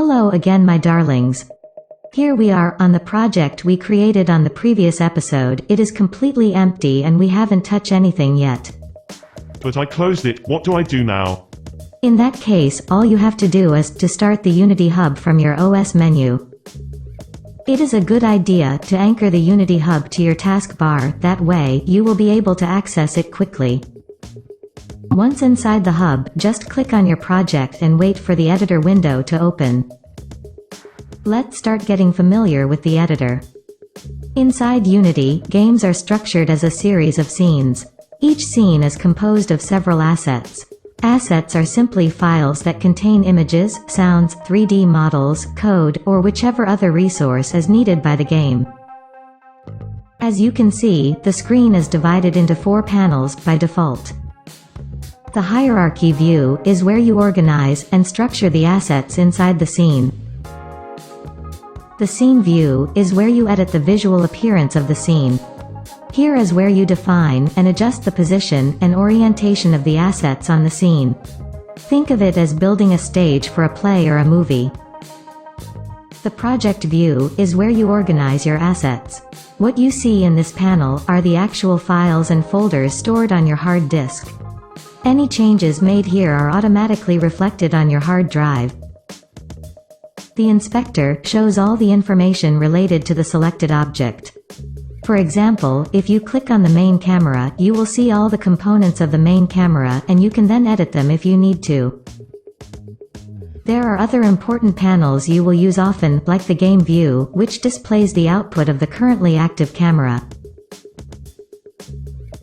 Hello again, my darlings. Here we are on the project we created on the previous episode. It is completely empty and we haven't touched anything yet. But I closed it. What do I do now? In that case, all you have to do is to start the Unity Hub from your OS menu. It is a good idea to anchor the Unity Hub to your taskbar, that way you will be able to access it quickly. Once inside the hub, just click on your project and wait for the editor window to open. Let's start getting familiar with the editor. Inside Unity, games are structured as a series of scenes. Each scene is composed of several assets. Assets are simply files that contain images, sounds, 3D models, code, or whichever other resource is needed by the game. As you can see, the screen is divided into 4 panels by default. The hierarchy view is where you organize and structure the assets inside the scene. The scene view is where you edit the visual appearance of the scene. Here is where you define and adjust the position and orientation of the assets on the scene. Think of it as building a stage for a play or a movie. The project view is where you organize your assets. What you see in this panel are the actual files and folders stored on your hard disk. Any changes made here are automatically reflected on your hard drive. The inspector shows all the information related to the selected object. For example, if you click on the main camera, you will see all the components of the main camera and you can then edit them if you need to. There are other important panels you will use often, like the game view, which displays the output of the currently active camera.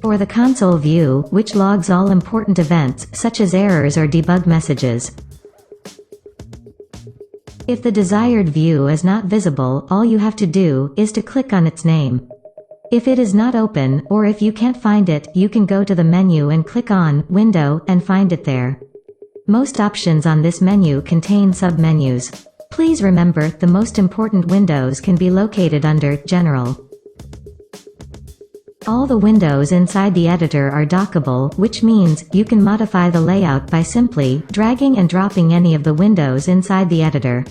Or the console view, which logs all important events, such as errors or debug messages. If the desired view is not visible, all you have to do is to click on its name. If it is not open, or if you can't find it, you can go to the menu and click on Window and find it there. Most options on this menu contain sub-menus. Please remember, the most important windows can be located under General. All the windows inside the editor are dockable, which means you can modify the layout by simply dragging and dropping any of the windows inside the editor.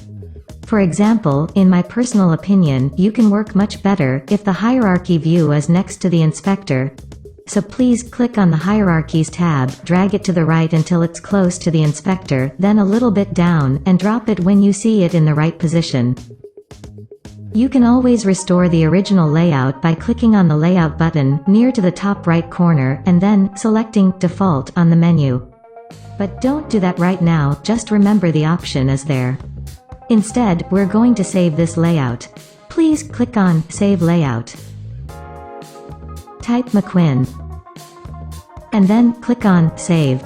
For example, in my personal opinion, you can work much better if the hierarchy view is next to the inspector. So please click on the Hierarchies tab, drag it to the right until it's close to the inspector, then a little bit down, and drop it when you see it in the right position. You can always restore the original layout by clicking on the Layout button, near to the top right corner, and then selecting Default on the menu. But don't do that right now, just remember the option is there. Instead, we're going to save this layout. Please click on Save Layout. Type McQuinn. And then click on Save.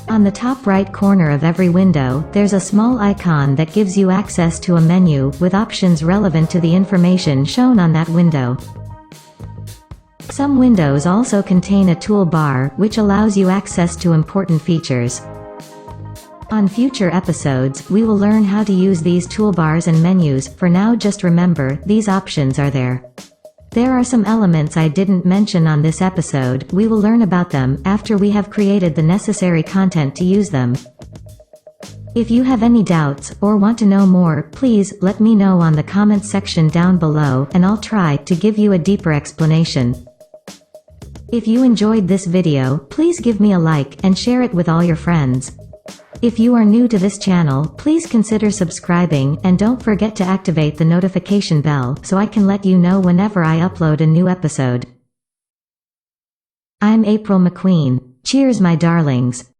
On the top right corner of every window, there's a small icon that gives you access to a menu with options relevant to the information shown on that window. Some windows also contain a toolbar, which allows you access to important features. On future episodes, we will learn how to use these toolbars and menus. For now, just remember, these options are there. There are some elements I didn't mention on this episode. We will learn about them after we have created the necessary content to use them. If you have any doubts, or want to know more, please let me know on the comments section down below, and I'll try to give you a deeper explanation. If you enjoyed this video, please give me a like, and share it with all your friends. If you are new to this channel, please consider subscribing, and don't forget to activate the notification bell so I can let you know whenever I upload a new episode. I'm April McQueen. Cheers, my darlings.